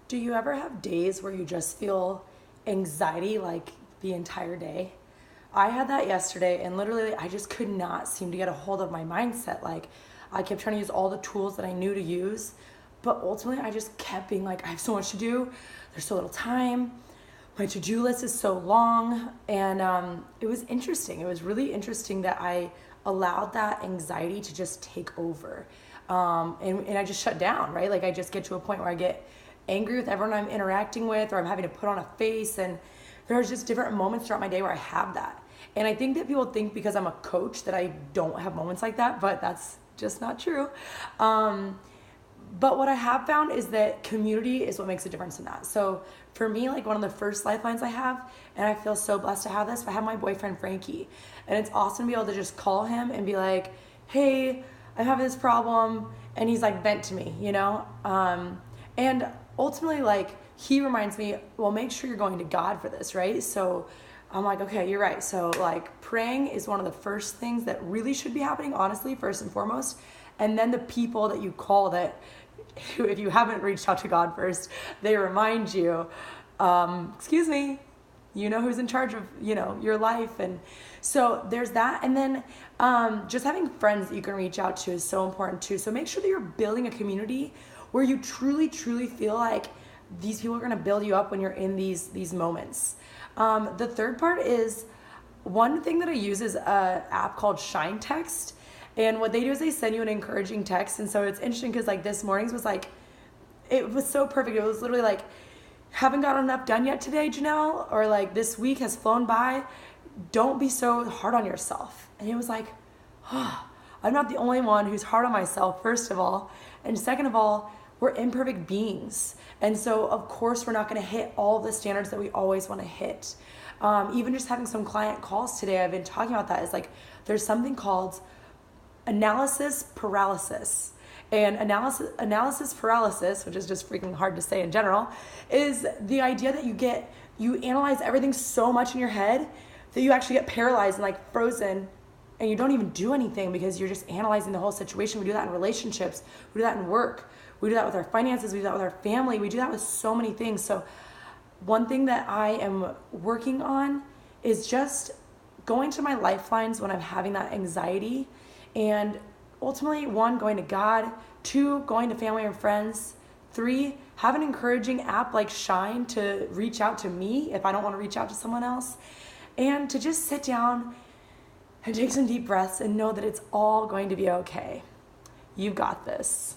Do you ever have days where you just feel anxiety like the entire day? I had that yesterday and literally I just could not seem to get a hold of my mindset. Like I kept trying to use all the tools that I knew to use, but ultimately I just kept being like, I have so much to do. There's so little time. My to-do list is so long. And it was interesting. It was really interesting that I allowed that anxiety to just take over. And I just shut down, right? Like I just get to a point where I get angry with everyone I'm interacting with, or I'm having to put on a face. And there's just different moments throughout my day where I have that. And I think that people think because I'm a coach that I don't have moments like that, but that's just not true. But what I have found is that community is what makes a difference in that. So for me, like one of the first lifelines I have, and I feel so blessed to have this, I have my boyfriend Frankie. And it's awesome to be able to just call him and be like, hey, I'm having this problem. And he's like, vent to me, you know? And ultimately, like, he reminds me, well, make sure you're going to God for this, right? So I'm like, okay, you're right. So like praying is one of the first things that really should be happening, honestly, first and foremost. And then the people that you call that, if you haven't reached out to God first, they remind you, excuse me, you know who's in charge of, you know, your life. And so there's that. And then just having friends that you can reach out to is so important too. So make sure that you're building a community where you truly, truly feel like these people are going to build you up when you're in these moments. The third part is one thing that I use is an app called Shine Text. And what they do is they send you an encouraging text. And so it's interesting because like this morning's was like, it was so perfect. It was literally like, haven't gotten enough done yet today, Janelle? Or like this week has flown by. Don't be so hard on yourself. And it was like, oh, I'm not the only one who's hard on myself, first of all. And second of all, we're imperfect beings. And so of course we're not gonna hit all the standards that we always wanna hit. Even just having some client calls today, I've been talking about that, is like, there's something called analysis paralysis. And analysis paralysis, which is just freaking hard to say in general, is the idea that you analyze everything so much in your head that you actually get paralyzed and like frozen, and you don't even do anything because you're just analyzing the whole situation. We do that in relationships, we do that in work, we do that with our finances, we do that with our family, we do that with so many things. So one thing that I am working on is just going to my lifelines when I'm having that anxiety, and ultimately, 1, going to God, 2, going to family and friends, 3, have an encouraging app like Shine to reach out to me if I don't want to reach out to someone else, and to just sit down and take some deep breaths and know that it's all going to be okay. You got this.